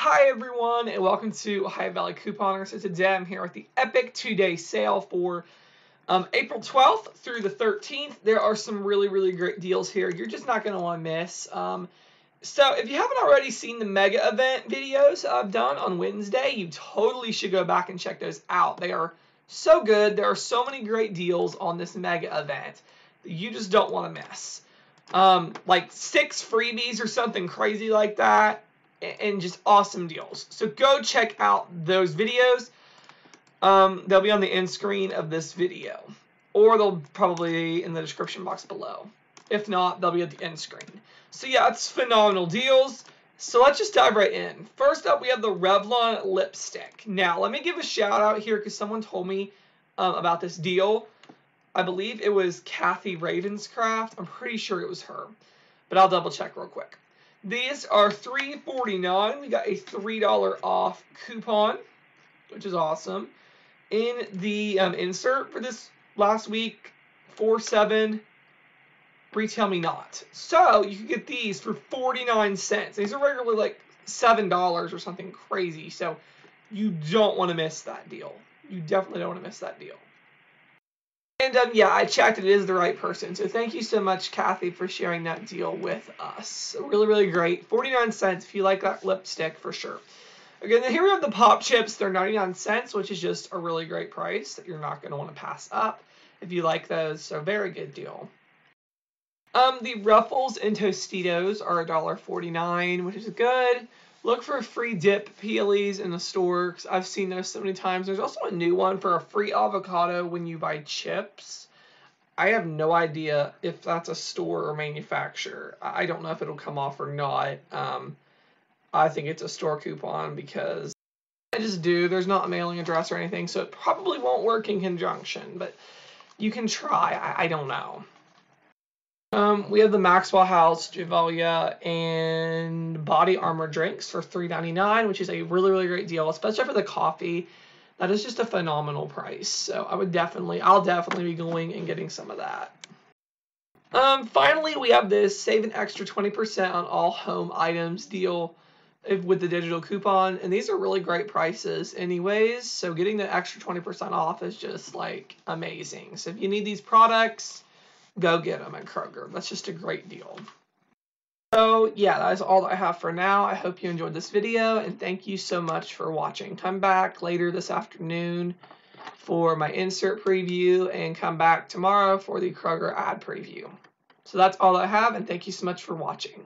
Hi everyone, and welcome to Ohio Valley Couponer. So today I'm here with the epic 2-day sale for April 12th through the 13th. There are some really great deals here you're just not going to want to miss. So if you haven't already seen the mega event videos I've done on Wednesday, you totally should go back and check those out. They are so good. There are so many great deals on this mega event that you just don't want to miss. Like 6 freebies or something crazy like that, and just awesome deals. So go check out those videos. They'll be on the end screen of this video, or they'll probably be in the description box below. If not, they'll be at the end screen. So yeah, it's phenomenal deals. So let's just dive right in. First up, we have the Revlon Lipstick. Now, let me give a shout out here because someone told me about this deal. I believe it was Kathy Ravenscraft. I'm pretty sure it was her, but I'll double check real quick. These are $3.49. We got a $3 off coupon, which is awesome. In the insert for this last week, 4/7, retail me not. So you can get these for 49 cents. These are regularly like $7 or something crazy. So you don't want to miss that deal. You definitely don't want to miss that deal. And yeah, I checked. It is the right person. So thank you so much, Kathy, for sharing that deal with us. Really great. 49 cents if you like that lipstick for sure. Again, here we have the Pop Chips. They're 99 cents, which is just a really great price that you're not going to want to pass up if you like those. So very good deal. The Ruffles and Tostitos are $1.49, which is good. Look for free dip peelies in the store because I've seen those so many times. There's also a new one for a free avocado when you buy chips. I have no idea if that's a store or manufacturer. I don't know if it'll come off or not. I think it's a store coupon because I just do. There's not a mailing address or anything, so it probably won't work in conjunction, but you can try. I don't know. We have the Maxwell House Javalia and Body Armor drinks for $3.99, which is a really great deal, especially for the coffee. That is just a phenomenal price. So I'll definitely be going and getting some of that. Finally, we have this save an extra 20% on all home items deal with the digital coupon, and these are really great prices anyways. So getting the extra 20% off is just like amazing. So if you need these products, go get them at Kroger. That's just a great deal. So yeah, that is all that I have for now. I hope you enjoyed this video, and thank you so much for watching. Come back later this afternoon for my insert preview, and come back tomorrow for the Kroger ad preview. So that's all I have, and thank you so much for watching.